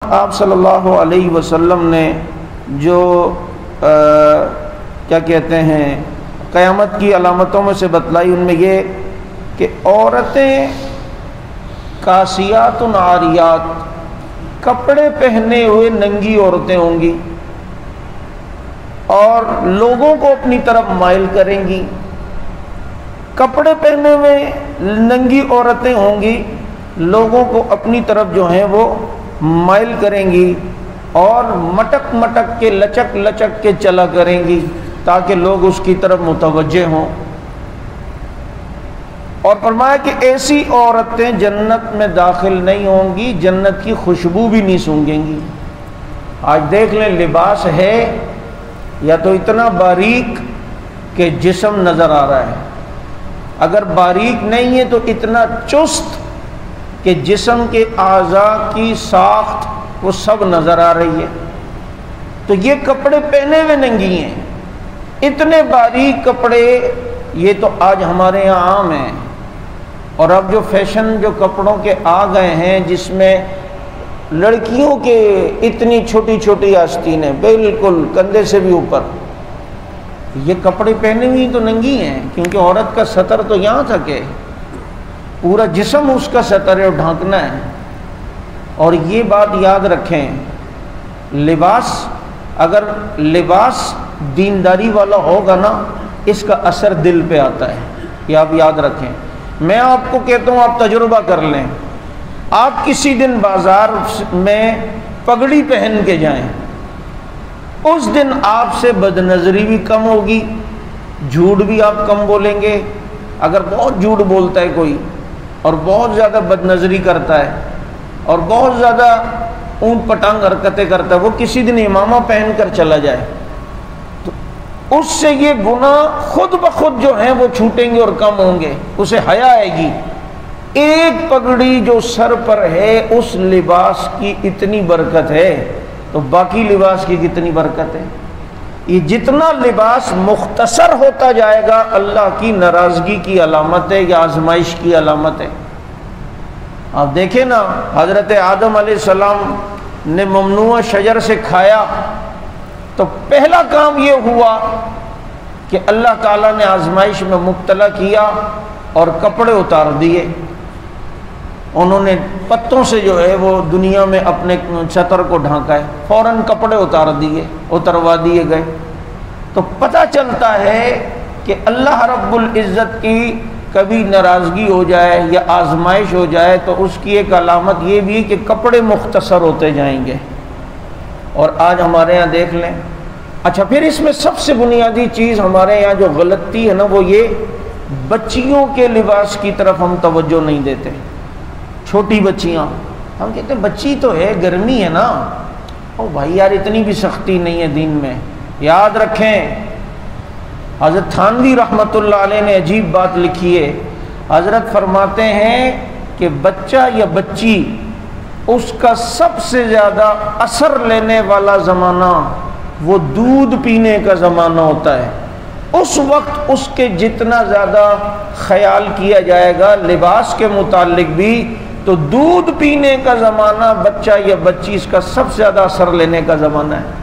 آپ صلی اللہ علیہ وسلم نے جو کیا کہتے ہیں قیامت کی علامتوں میں سے بتلائی، ان میں یہ کہ عورتیں کاسیات عاریات، کپڑے پہنے ہوئے ننگی عورتیں ہوں گی اور لوگوں کو اپنی طرف مائل کریں گی۔ کپڑے پہنے ہوئے ننگی عورتیں ہوں گی، لوگوں کو اپنی طرف جو ہیں وہ مائل کریں گی اور مٹک مٹک کے لچک لچک کے چلا کریں گی تاکہ لوگ اس کی طرف متوجہ ہوں۔ اور فرمایا کہ ایسی عورتیں جنت میں داخل نہیں ہوں گی، جنت کی خوشبو بھی نہیں سونگیں گی۔ آج دیکھ لیں، لباس ہے یا تو اتنا باریک کہ جسم نظر آ رہا ہے، اگر باریک نہیں ہے تو اتنا چست کہ جسم کے اعضاء کی ساخت وہ سب نظر آ رہی ہے۔ تو یہ کپڑے پہنے ہوئے ننگی ہیں، اتنے باریک کپڑے، یہ تو آج ہمارے یہاں عام ہیں۔ اور اب جو فیشن جو کپڑوں کے آ گئے ہیں، جس میں لڑکیوں کے اتنی چھوٹی چھوٹی آستینیں بالکل کندھے سے بھی اوپر، یہ کپڑے پہنے ہوئی تو ننگی ہیں، کیونکہ عورت کا ستر تو یہاں تک ہے، پورا جسم اس کا ستر ہے، ڈھانکنا ہے۔ اور یہ بات یاد رکھیں، لباس اگر لباس دینداری والا ہوگا نا، اس کا اثر دل پہ آتا ہے، یہ آپ یاد رکھیں۔ میں آپ کو کہتا ہوں، آپ تجربہ کر لیں، آپ کسی دن بازار میں پگڑی پہن کے جائیں، اس دن آپ سے بد نظری بھی کم ہوگی، جھوٹ بھی آپ کم بولیں گے۔ اگر بہت جھوٹ بولتا ہے کوئی اور بہت زیادہ بد نظری کرتا ہے اور بہت زیادہ اونٹ پٹانگ حرکتیں کرتا ہے، وہ کسی دن امامہ پہن کر چلا جائے تو اس سے یہ گناہ خود بخود جو ہیں وہ چھوٹیں گے اور کم ہوں گے، اسے حیا آئے گی۔ ایک پگڑی جو سر پر ہے، اس لباس کی اتنی برکت ہے تو باقی لباس کی کتنی برکت ہے۔ یہ جتنا لباس مختصر ہوتا جائے گا، اللہ کی ناراضگی کی علامت ہے یا آزمائش کی علامت ہے۔ آپ دیکھیں نا، حضرت آدم علیہ السلام نے ممنوع شجر سے کھایا تو پہلا کام یہ ہوا کہ اللہ تعالیٰ نے آزمائش میں مبتلا کیا اور کپڑے اتار دیے۔ انہوں نے پتوں سے جو ہے وہ دنیا میں اپنے ستر کو ڈھانکا ہے، فوراً کپڑے اتروا دیے گئے۔ تو پتہ چلتا ہے کہ اللہ رب العزت کی کبھی ناراضگی ہو جائے یا آزمائش ہو جائے تو اس کی ایک علامت یہ بھی کہ کپڑے مختصر ہوتے جائیں گے۔ اور آج ہمارے یہاں دیکھ لیں، اچھا پھر اس میں سب سے بنیادی چیز ہمارے یہاں جو غلطی ہے نا، وہ یہ بچیوں کے لباس کی طرف ہم توجہ نہیں دیتے۔ چھوٹی بچیاں، ہم کہتے ہیں بچی تو ہے، گرمی ہے نا، او بھائی یار اتنی بھی سختی نہیں ہے دین میں۔ یاد رکھیں، حضرت تھانوی رحمۃ اللہ علیہ نے عجیب بات لکھی ہے۔ حضرت فرماتے ہیں کہ بچہ یا بچی، اس کا سب سے زیادہ اثر لینے والا زمانہ وہ دودھ پینے کا زمانہ ہوتا ہے۔ اس وقت اس کے جتنا زیادہ خیال کیا جائے گا لباس کے متعلق بھی، تو دودھ پینے کا زمانہ بچہ یا بچی اس کا سب سے زیادہ اثر لینے کا زمانہ ہے۔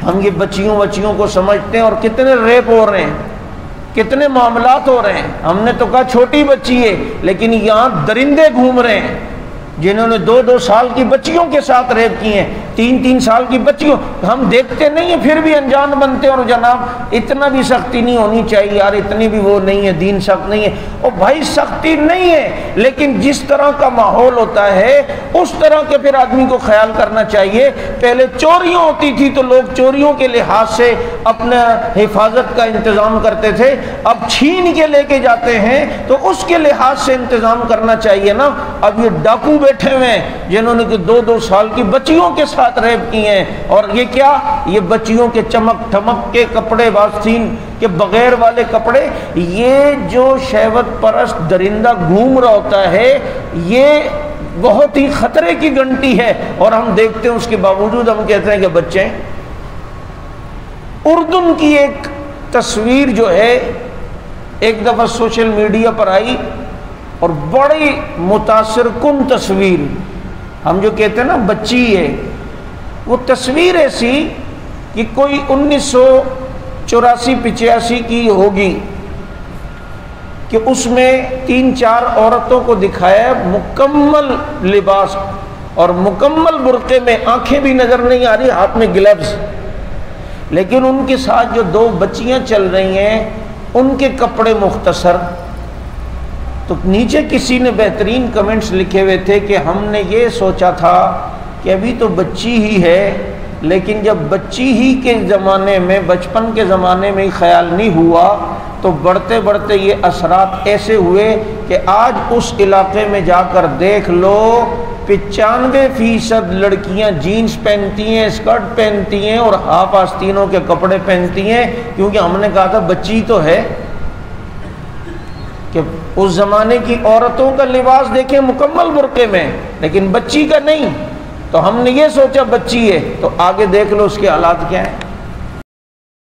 ہم یہ بچیوں کو سمجھتے ہیں، اور کتنے ریپ ہو رہے ہیں، کتنے معاملات ہو رہے ہیں۔ ہم نے تو کہا چھوٹی بچی ہے، لیکن یہاں درندے گھوم رہے ہیں جنہوں نے 2-2 سال کی بچیوں کے ساتھ ریپ کیے ہیں، 3-3 سال کی بچیوں۔ ہم دیکھتے نہیں ہیں پھر بھی انجان بنتے ہیں۔ اور جناب اتنا بھی سختی نہیں ہونی چاہیے یار، اتنی بھی وہ نہیں ہے، دین سخت نہیں ہے۔ اور بھائی سختی نہیں ہے، لیکن جس طرح کا ماحول ہوتا ہے اس طرح کے پھر آدمی کو خیال کرنا چاہیے۔ پہلے چوریاں ہوتی تھی تو لوگ چوریوں کے لحاظ سے اپنا حفاظت کا انتظام کرتے تھے، اب چھین کے لے کے جاتے ہیں تو اس کے لحاظ سے انتظام کرنا چاہیے نا۔ اب یہ ڈاکو بیٹھے ہوئے ہیں جنہوں نے 2-2 سال کی بچیوں کے ساتھ ریپ کیے ہیں، اور یہ کیا، یہ بچیوں کے چمک ٹھمک کے کپڑے، واسطین کے بغیر والے کپڑے۔ یہ جو شہوت پرست درندہ گھوم رہا ہوتا ہے، یہ بہت ہی خطرے کی گھنٹی ہے، اور ہم دیکھتے ہیں اس کے باوجود ہم کہتے ہیں کہ بچے ہیں۔ اردن کی ایک تصویر جو ہے ایک دفعہ سوشل میڈیا پر آئی، اور بڑی متاثر کن تصویر، ہم جو کہتے ہیں نا بچی ہے، وہ تصویر ایسی کہ کوئی 1984-85 کی ہوگی کہ اس میں 3-4 عورتوں کو دکھایا مکمل لباس اور مکمل برقعے میں، آنکھیں بھی نظر نہیں آ رہی، ہاتھ میں گلوز، لیکن ان کے ساتھ جو 2 بچیاں چل رہی ہیں ان کے کپڑے مختصر۔ تو نیچے کسی نے بہترین کمنٹس لکھے ہوئے تھے کہ ہم نے یہ سوچا تھا کہ ابھی تو بچی ہی ہے، لیکن جب بچی ہی کے زمانے میں، بچپن کے زمانے میں خیال نہیں ہوا تو بڑھتے بڑھتے یہ اثرات ایسے ہوئے کہ آج اس علاقے میں جا کر دیکھ لو 95% لڑکیاں جینز پہنتی ہیں، اسکرٹ پہنتی ہیں اور ہاف آستینوں کے کپڑے پہنتی ہیں، کیونکہ ہم نے کہا تھا بچی تو ہے۔ کہ اس زمانے کی عورتوں کا لباس دیکھیں مکمل برقعے میں، لیکن بچی کا نہیں، تو ہم نے یہ سوچا بچی ہے، تو آگے دیکھ لو اس کے حالات کیا ہیں۔